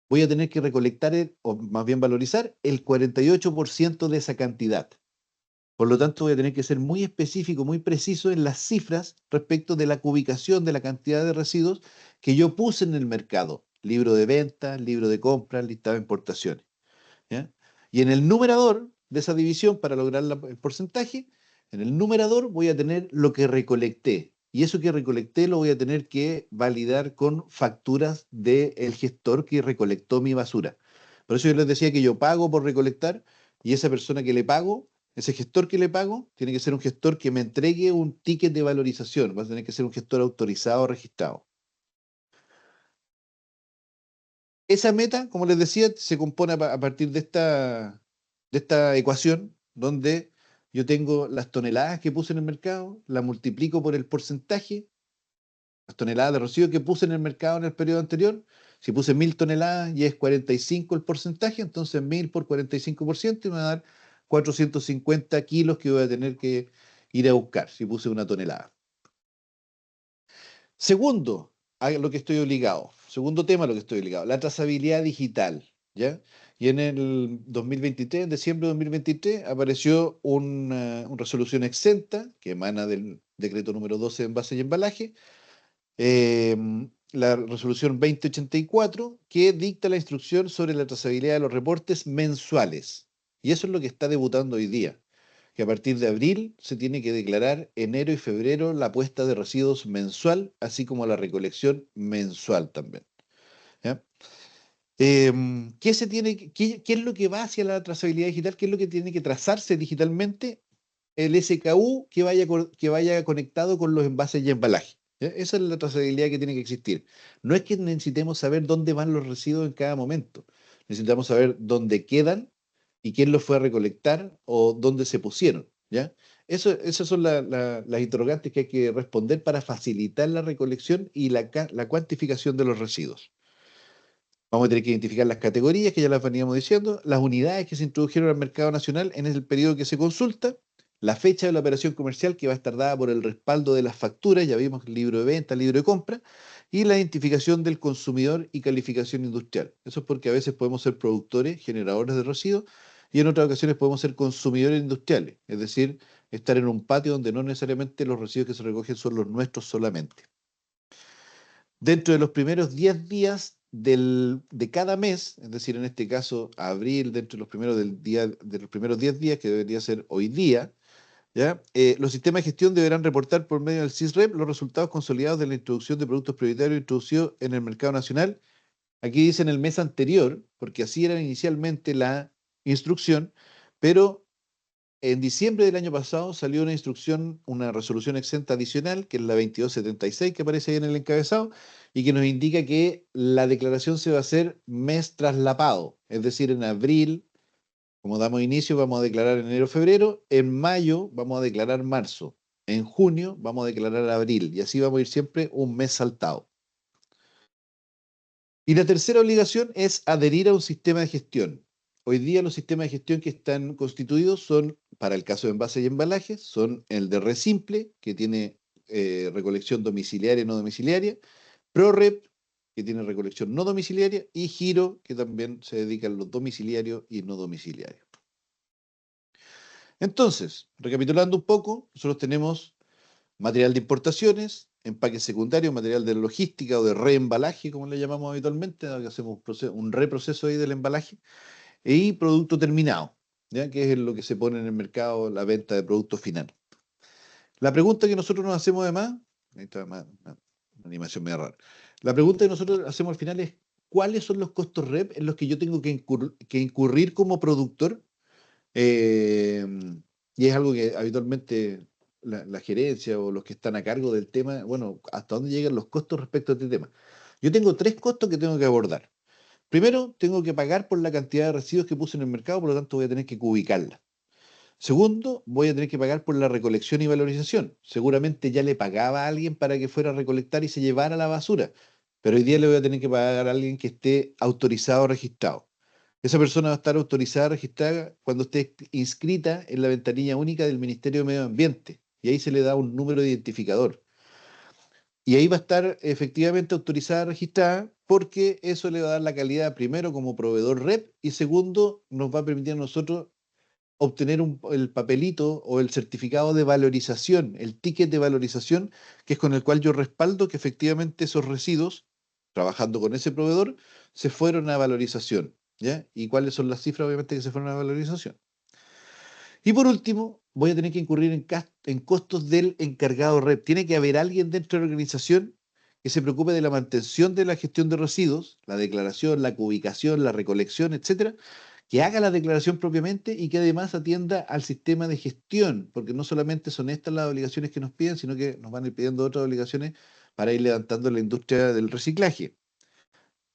voy a tener que recolectar, o más bien valorizar, el 48% de esa cantidad. Por lo tanto, voy a tener que ser muy específico, muy preciso en las cifras respecto de la cubicación de la cantidad de residuos que yo puse en el mercado. Libro de ventas, libro de compras, listado de importaciones. ¿Ya? Y en el numerador de esa división, para lograr el porcentaje, en el numerador voy a tener lo que recolecté. Y eso que recolecté lo voy a tener que validar con facturas del gestor que recolectó mi basura. Por eso yo les decía que yo pago por recolectar y esa persona que le pago, ese gestor que le pago, tiene que ser un gestor que me entregue un ticket de valorización. Va a tener que ser un gestor autorizado o registrado. Esa meta, como les decía, se compone a partir de esta ecuación donde yo tengo las toneladas que puse en el mercado, la multiplico por el porcentaje las toneladas de residuos que puse en el mercado en el periodo anterior. Si puse 1000 toneladas y es 45 el porcentaje, entonces 1000 por 45% y me va a dar 450 kilos que voy a tener que ir a buscar si puse una tonelada. Segundo, a lo que estoy obligado. Segundo tema a lo que estoy obligado, la trazabilidad digital, ¿ya? Y en el 2023, en diciembre de 2023, apareció una resolución exenta que emana del decreto número 12 de envase y embalaje, la resolución 2084, que dicta la instrucción sobre la trazabilidad de los reportes mensuales. Y eso es lo que está debutando hoy día, que a partir de abril se tiene que declarar enero y febrero la puesta de residuos mensual, así como la recolección mensual también. ¿Ya? ¿Qué se tiene, qué es lo que va hacia la trazabilidad digital? ¿Qué es lo que tiene que trazarse digitalmente? El SKU que vaya conectado con los envases y embalajes. ¿Ya? Esa es la trazabilidad que tiene que existir. No es que necesitemos saber dónde van los residuos en cada momento. Necesitamos saber dónde quedan y quién los fue a recolectar o dónde se pusieron. ¿Ya? Esas son las interrogantes que hay que responder para facilitar la recolección y la cuantificación de los residuos. Vamos a tener que identificar las categorías, que ya las veníamos diciendo, las unidades que se introdujeron al mercado nacional en el periodo que se consulta, la fecha de la operación comercial que va a estar dada por el respaldo de las facturas, ya vimos libro de venta, libro de compra, y la identificación del consumidor y calificación industrial. Eso es porque a veces podemos ser productores, generadores de residuos, y en otras ocasiones podemos ser consumidores industriales, es decir, estar en un patio donde no necesariamente los residuos que se recogen son los nuestros solamente. Dentro de los primeros 10 días de cada mes, es decir, en este caso abril, dentro de los primeros, de los primeros 10 días, que debería ser hoy día, ¿ya? Los sistemas de gestión deberán reportar por medio del SISREP los resultados consolidados de la introducción de productos prioritarios introducidos en el mercado nacional. Aquí dicen el mes anterior, porque así era inicialmente la instrucción, pero en diciembre del año pasado salió una instrucción, una resolución exenta adicional, que es la 2276, que aparece ahí en el encabezado, y que nos indica que la declaración se va a hacer mes traslapado, es decir, en abril, como damos inicio, vamos a declarar enero-febrero, en mayo vamos a declarar marzo, en junio vamos a declarar abril, y así vamos a ir siempre un mes saltado. Y la tercera obligación es adherir a un sistema de gestión. Hoy día los sistemas de gestión que están constituidos son, para el caso de envases y embalajes, son el de Resimple, que tiene recolección domiciliaria y no domiciliaria, ProRep, que tiene recolección no domiciliaria, y Giro, que también se dedica a los domiciliarios y no domiciliarios. Entonces, recapitulando un poco, nosotros tenemos material de importaciones, empaque secundario, material de logística o de reembalaje, como le llamamos habitualmente, que hacemos un reproceso ahí del embalaje, y producto terminado, ¿ya? Que es lo que se pone en el mercado, la venta de producto final. La pregunta que nosotros nos hacemos además, ahí está una animación medio rara, la pregunta que nosotros hacemos al final es, ¿cuáles son los costos REP en los que yo tengo que incurrir como productor? Eh, y es algo que habitualmente la gerencia o los que están a cargo del tema, bueno, ¿hasta dónde llegan los costos respecto a este tema? Yo tengo tres costos que tengo que abordar. Primero, tengo que pagar por la cantidad de residuos que puse en el mercado, por lo tanto voy a tener que ubicarla. Segundo, voy a tener que pagar por la recolección y valorización. Seguramente ya le pagaba a alguien para que fuera a recolectar y se llevara la basura, pero hoy día le voy a tener que pagar a alguien que esté autorizado o registrado. Esa persona va a estar autorizada, registrada cuando esté inscrita en la ventanilla única del Ministerio de Medio Ambiente. Y ahí se le da un número de identificador. Y ahí va a estar efectivamente autorizada, registrada, porque eso le va a dar la calidad, primero, como proveedor REP, y segundo, nos va a permitir a nosotros obtener el papelito o el certificado de valorización, el ticket de valorización, que es con el cual yo respaldo que efectivamente esos residuos, trabajando con ese proveedor, se fueron a valorización. ¿Ya? ¿Y cuáles son las cifras, obviamente, que se fueron a valorización? Y por último, voy a tener que incurrir en costos del encargado REP. Tiene que haber alguien dentro de la organización que se preocupe de la mantención de la gestión de residuos, la declaración, la ubicación, la recolección, etcétera, que haga la declaración propiamente y que además atienda al sistema de gestión, porque no solamente son estas las obligaciones que nos piden, sino que nos van a ir pidiendo otras obligaciones para ir levantando la industria del reciclaje.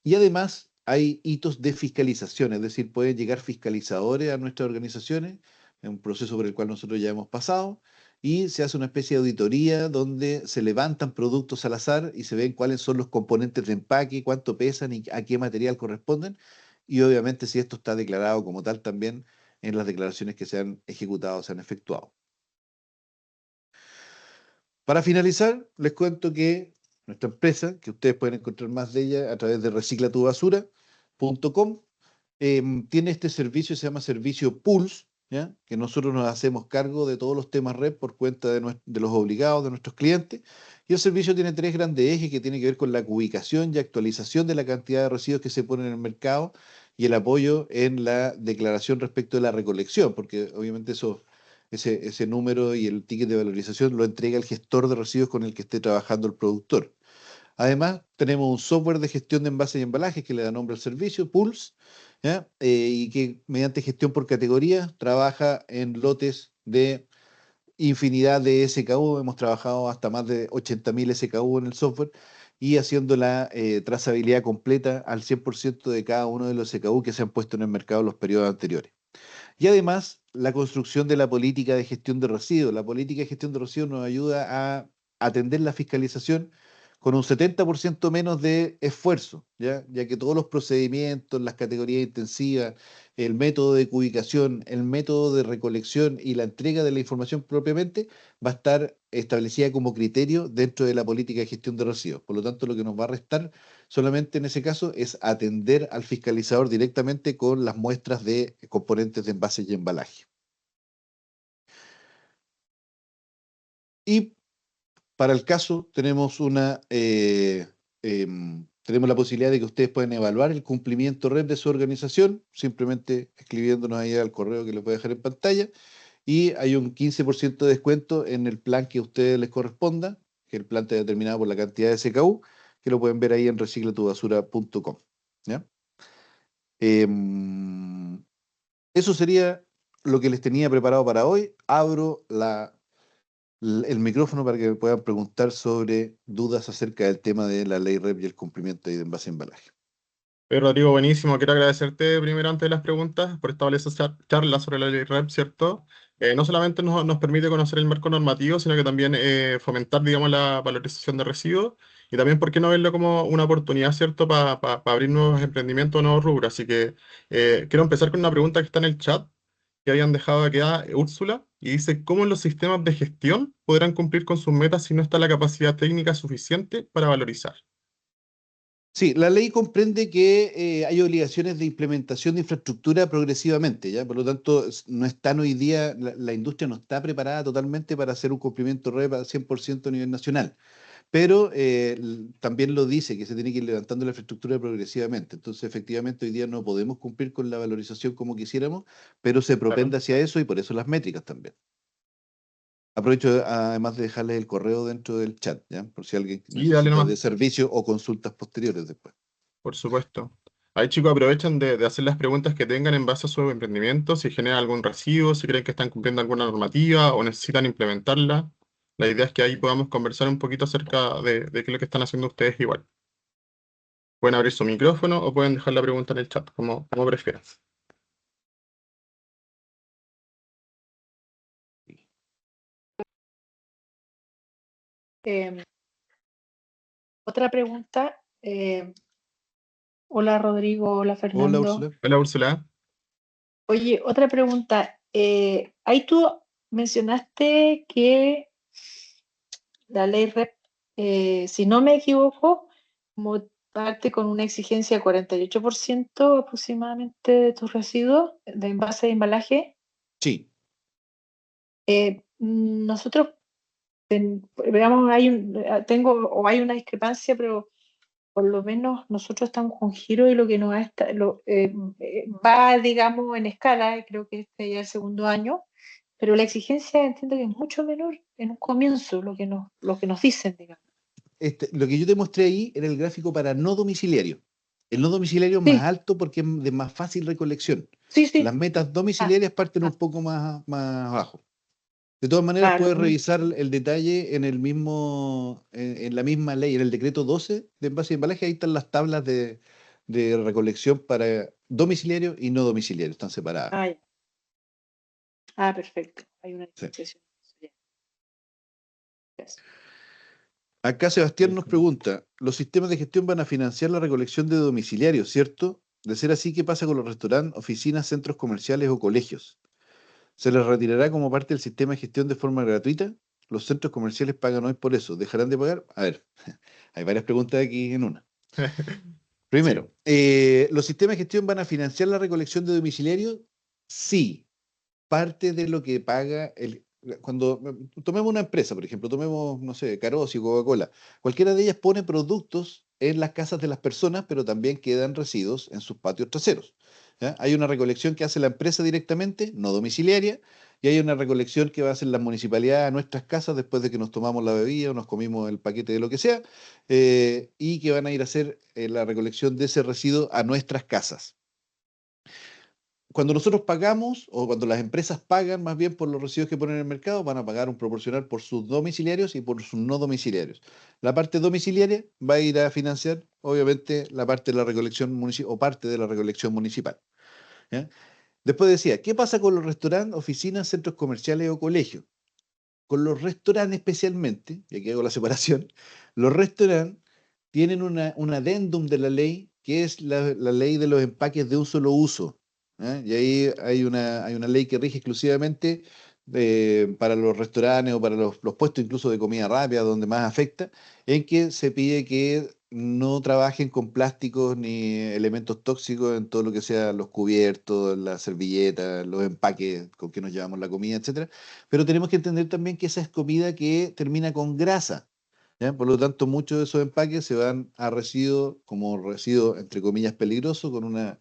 Y además hay hitos de fiscalización, es decir, pueden llegar fiscalizadores a nuestras organizaciones, en un proceso por el cual nosotros ya hemos pasado, y se hace una especie de auditoría donde se levantan productos al azar y se ven cuáles son los componentes de empaque, cuánto pesan y a qué material corresponden, y obviamente si esto está declarado como tal también en las declaraciones que se han ejecutado, se han efectuado. Para finalizar, les cuento que nuestra empresa, que ustedes pueden encontrar más de ella a través de reciclatubasura.com, tiene este servicio, se llama servicio Pulse, ¿ya? Que nosotros nos hacemos cargo de todos los temas red por cuenta de los obligados, de nuestros clientes. Y el servicio tiene tres grandes ejes que tienen que ver con la ubicación y actualización de la cantidad de residuos que se ponen en el mercado y el apoyo en la declaración respecto de la recolección, porque obviamente ese número y el ticket de valorización lo entrega el gestor de residuos con el que esté trabajando el productor. Además, tenemos un software de gestión de envases y embalajes que le da nombre al servicio, Pulse, ¿ya? Y que mediante gestión por categoría trabaja en lotes de infinidad de SKU. Hemos trabajado hasta más de 80.000 SKU en el software y haciendo la trazabilidad completa al 100% de cada uno de los SKU que se han puesto en el mercado en los periodos anteriores. Y además, la construcción de la política de gestión de residuos. La política de gestión de residuos nos ayuda a atender la fiscalización con un 70% menos de esfuerzo, ¿ya? Que todos los procedimientos, las categorías intensivas, el método de cubicación, el método de recolección y la entrega de la información propiamente va a estar establecida como criterio dentro de la política de gestión de residuos. Por lo tanto, lo que nos va a restar solamente en ese caso es atender al fiscalizador directamente con las muestras de componentes de envases y embalaje. Y para el caso tenemos la posibilidad de que ustedes puedan evaluar el cumplimiento red de su organización, simplemente escribiéndonos ahí al correo que les voy a dejar en pantalla, y hay un 15% de descuento en el plan que a ustedes les corresponda, que el plan está determinado por la cantidad de SKU, que lo pueden ver ahí en reciclatubasura.com. ¿Ya? Em, Eso sería lo que les tenía preparado para hoy. Abro el micrófono para que me puedan preguntar sobre dudas acerca del tema de la ley REP y el cumplimiento de envase y embalaje. Rodrigo, buenísimo. Quiero agradecerte primero antes de las preguntas por establecer esa charla sobre la ley REP, ¿cierto? No solamente nos permite conocer el marco normativo, sino que también fomentar, digamos, la valorización de residuos y también, ¿por qué no verlo como una oportunidad, ¿cierto?, para abrir nuevos emprendimientos, nuevos rubros. Así que quiero empezar con una pregunta que está en el chat que habían dejado aquí a Úrsula y dice, ¿cómo los sistemas de gestión podrán cumplir con sus metas si no está la capacidad técnica suficiente para valorizar? Sí, la ley comprende que hay obligaciones de implementación de infraestructura progresivamente, ¿ya? Por lo tanto, no están hoy día, la industria no está preparada totalmente para hacer un cumplimiento REP al 100% a nivel nacional. Pero también lo dice que se tiene que ir levantando la infraestructura progresivamente. Entonces, efectivamente, hoy día no podemos cumplir con la valorización como quisiéramos, pero se Claro. propende hacia eso y por eso las métricas también. Aprovecho además de dejarles el correo dentro del chat, ¿ya? Por si alguien Sí, dale necesita nomás. de servicio o consultas posteriores después. Por supuesto. Ahí chicos aprovechan de hacer las preguntas que tengan en base a su emprendimiento, si generan algún residuo, si creen que están cumpliendo alguna normativa o necesitan implementarla. La idea es que ahí podamos conversar un poquito acerca de qué es lo que están haciendo ustedes igual. Pueden abrir su micrófono o pueden dejar la pregunta en el chat, como prefieran. Em, Otra pregunta. Hola Rodrigo, hola Hola, Fernando. Úrsula. Hola Úrsula. Oye, otra pregunta. Ahí tú mencionaste que la ley REP, si no me equivoco, como parte con una exigencia de 48% aproximadamente de tus residuos de envase de embalaje. Sí, Nosotros, veamos, hay una discrepancia, pero por lo menos nosotros estamos con Giro y lo que nos va, digamos, en escala, creo que este ya es el segundo año, pero la exigencia entiendo que es mucho menor en un comienzo, lo que nos dicen, digamos. lo que yo te mostré ahí era el gráfico para no domiciliario. El no domiciliario es más Sí, alto porque es de más fácil recolección. sí, Las sí. metas Ah, domiciliarias parten un ah, poco más abajo. De todas maneras, claro. puedes revisar el detalle en la misma ley, en el decreto 12 de envase y embalaje, ahí están las tablas de recolección para domiciliario y no domiciliario, están separadas. Ah, ya. Ah, perfecto. Hay una Sí. diferenciación. Ya. Eso. Acá Sebastián nos Perfecto. pregunta, los sistemas de gestión van a financiar la recolección de domiciliarios, ¿cierto? De ser así, ¿qué pasa con los restaurantes, oficinas, centros comerciales o colegios? ¿Se les retirará como parte del sistema de gestión de forma gratuita? ¿Los centros comerciales pagan hoy por eso? ¿Dejarán de pagar? A ver, hay varias preguntas aquí en una. Sí, Primero, ¿los sistemas de gestión van a financiar la recolección de domiciliarios? Sí, parte de lo que paga cuando tomemos una empresa, por ejemplo, tomemos, no sé, Carosi, Coca-Cola, cualquiera de ellas pone productos en las casas de las personas, pero también quedan residuos en sus patios traseros. ¿Ya? Hay una recolección que hace la empresa directamente, no domiciliaria, y hay una recolección que va a hacer la municipalidad a nuestras casas después de que nos tomamos la bebida o nos comimos el paquete de lo que sea, y que van a ir a hacer la recolección de ese residuo a nuestras casas. Cuando nosotros pagamos, o cuando las empresas pagan más bien por los residuos que ponen en el mercado, van a pagar un proporcional por sus domiciliarios y por sus no domiciliarios. La parte domiciliaria va a ir a financiar, obviamente, la parte de la recolección municipal o parte de la recolección municipal. ¿Ya? Después decía, ¿qué pasa con los restaurantes, oficinas, centros comerciales o colegios? Con los restaurantes especialmente, y aquí hago la separación, los restaurantes tienen un adendum de la ley que es la ley de los empaques de un solo uso. ¿Eh? Y ahí hay una ley que rige exclusivamente para los restaurantes o para los puestos incluso de comida rápida, donde más afecta, en que se pide que no trabajen con plásticos ni elementos tóxicos en todo lo que sea los cubiertos, las servilletas, los empaques con que nos llevamos la comida, etcétera. Pero tenemos que entender también que esa es comida que termina con grasa. ¿Ya? Por lo tanto, muchos de esos empaques se van a residuos como residuos, entre comillas, peligrosos, con una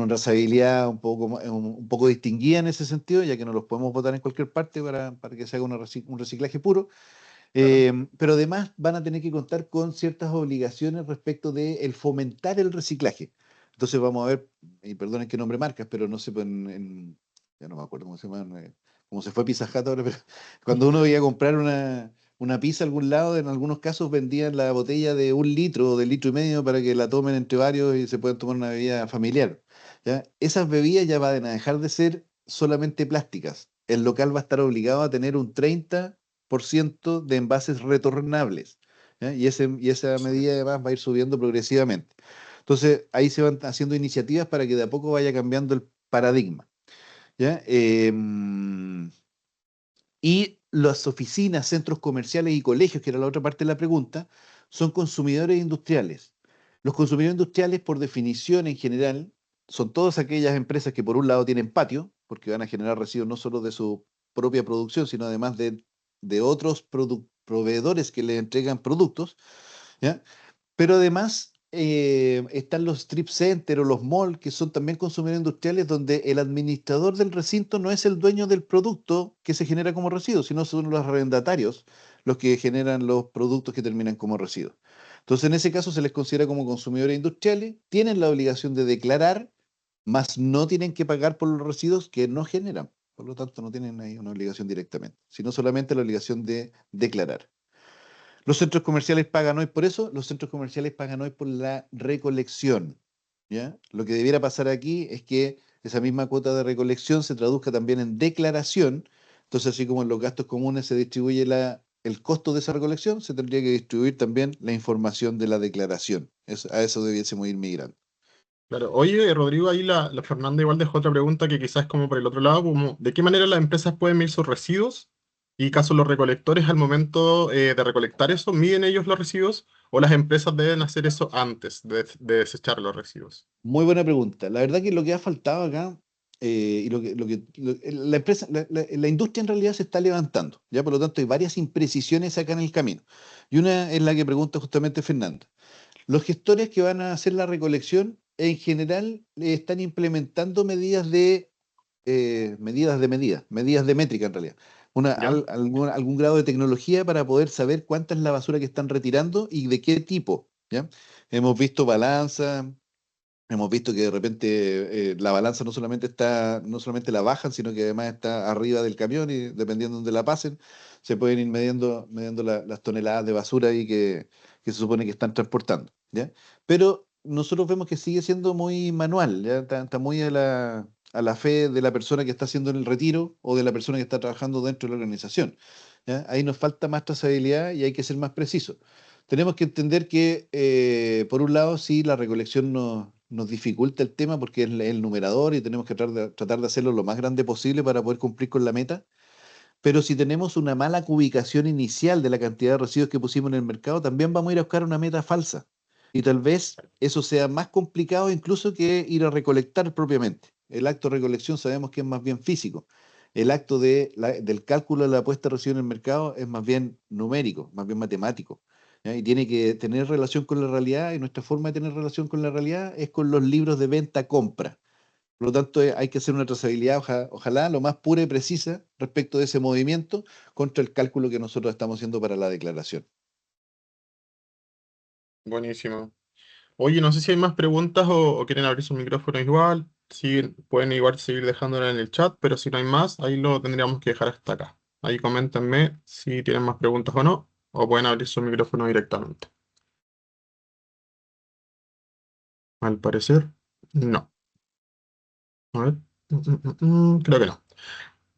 trazabilidad un poco distinguida en ese sentido, ya que no los podemos botar en cualquier parte para que se haga un reciclaje puro. claro. Pero además van a tener que contar con ciertas obligaciones respecto de el fomentar el reciclaje. Entonces vamos a ver, y perdonen que nombre marcas, pero no sé, pues, ya no me acuerdo cómo se llama, cómo se fue Pizza Hut ahora, pero cuando uno iba a comprar una pizza a algún lado, en algunos casos vendían la botella de 1 litro o de 1,5 litros para que la tomen entre varios y se puedan tomar una bebida familiar. ¿Ya? Esas bebidas ya van a dejar de ser solamente plásticas. El local va a estar obligado a tener un 30% de envases retornables. ¿Ya? Y esa medida además va a ir subiendo progresivamente. Entonces, ahí se van haciendo iniciativas para que de a poco vaya cambiando el paradigma. ¿Ya? Y las oficinas, centros comerciales y colegios, que era la otra parte de la pregunta, son consumidores industriales. Los consumidores industriales, por definición en general, son todas aquellas empresas que por un lado tienen patio, porque van a generar residuos no solo de su propia producción, sino además de otros proveedores que le entregan productos, ¿ya? Pero además están los strip centers o los malls, que son también consumidores industriales, donde el administrador del recinto no es el dueño del producto que se genera como residuo, sino son los arrendatarios los que generan los productos que terminan como residuos. Entonces, en ese caso se les considera como consumidores industriales, tienen la obligación de declarar, mas no tienen que pagar por los residuos que no generan. Por lo tanto, no tienen ahí una obligación directamente, sino solamente la obligación de declarar. Los centros comerciales pagan hoy por eso, los centros comerciales pagan hoy por la recolección. ¿Ya? Lo que debiera pasar aquí es que esa misma cuota de recolección se traduzca también en declaración. Entonces, así como en los gastos comunes se distribuye el costo de esa recolección, se tendría que distribuir también la información de la declaración. A eso debiésemos ir migrando. Claro. Oye, Rodrigo, ahí la Fernanda igual dejó otra pregunta que quizás es como por el otro lado, como ¿de qué manera las empresas pueden medir sus residuos? Y caso los recolectores al momento de recolectar eso, ¿miden ellos los residuos o las empresas deben hacer eso antes de desechar los residuos? Muy buena pregunta. La verdad que lo que ha faltado acá, y la empresa, la industria en realidad se está levantando, ya por lo tanto hay varias imprecisiones acá en el camino. Y una es la que pregunta justamente Fernanda. Los gestores que van a hacer la recolección, en general, están implementando medidas de métrica en realidad. ¿Ya? Algún grado de tecnología para poder saber cuánta es la basura que están retirando y de qué tipo, ¿ya? Hemos visto balanzas. Hemos visto que de repente la balanza no solamente la bajan, sino que además está arriba del camión y dependiendo de dónde la pasen, se pueden ir midiendo las toneladas de basura ahí que se supone que están transportando, ¿ya? Pero nosotros vemos que sigue siendo muy manual, ¿ya? Está muy a la fe de la persona que está haciendo el retiro o de la persona que está trabajando dentro de la organización, ¿ya? Ahí nos falta más trazabilidad y hay que ser más preciso. Tenemos que entender que, por un lado, sí, la recolección nos dificulta el tema porque es el numerador y tenemos que tratar de hacerlo lo más grande posible para poder cumplir con la meta. Pero si tenemos una mala cubicación inicial de la cantidad de residuos que pusimos en el mercado, también vamos a ir a buscar una meta falsa. Y tal vez eso sea más complicado incluso que ir a recolectar propiamente. El acto de recolección sabemos que es más bien físico. El acto del cálculo de la puesta de residuos en el mercado es más bien numérico, más bien matemático. ¿Ya? Y tiene que tener relación con la realidad, y nuestra forma de tener relación con la realidad es con los libros de venta-compra. Por lo tanto, hay que hacer una trazabilidad, ojalá, lo más pura y precisa respecto de ese movimiento contra el cálculo que nosotros estamos haciendo para la declaración. Buenísimo. Oye, no sé si hay más preguntas o quieren abrir su micrófono igual. Sí, pueden igual seguir dejándola en el chat, pero si no hay más, ahí lo tendríamos que dejar hasta acá. Ahí coméntenme si tienen más preguntas o no, o pueden abrir su micrófono directamente. Al parecer, no. A ver. Creo que no.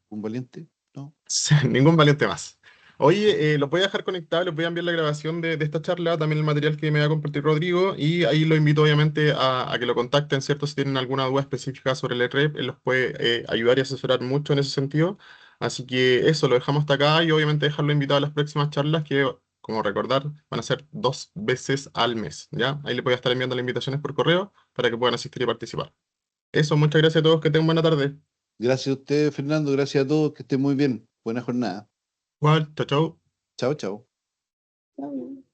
¿Un valiente? ¿No? Sí, ningún valiente más. Oye, los voy a dejar conectados, les voy a enviar la grabación de esta charla, también el material que me va a compartir Rodrigo, y ahí lo invito obviamente a que lo contacten, ¿cierto? Si tienen alguna duda específica sobre el REP, él los puede ayudar y asesorar mucho en ese sentido. Así que eso, lo dejamos hasta acá y obviamente dejarlo invitado a las próximas charlas que, como recordar, van a ser 2 veces al mes, ¿ya? Ahí le voy a estar enviando las invitaciones por correo para que puedan asistir y participar. Eso, muchas gracias a todos, que tengan buena tarde. Gracias a usted, Fernando, gracias a todos, que estén muy bien. Buena jornada. Igual, chao, chao. Chao, chao. Está bien.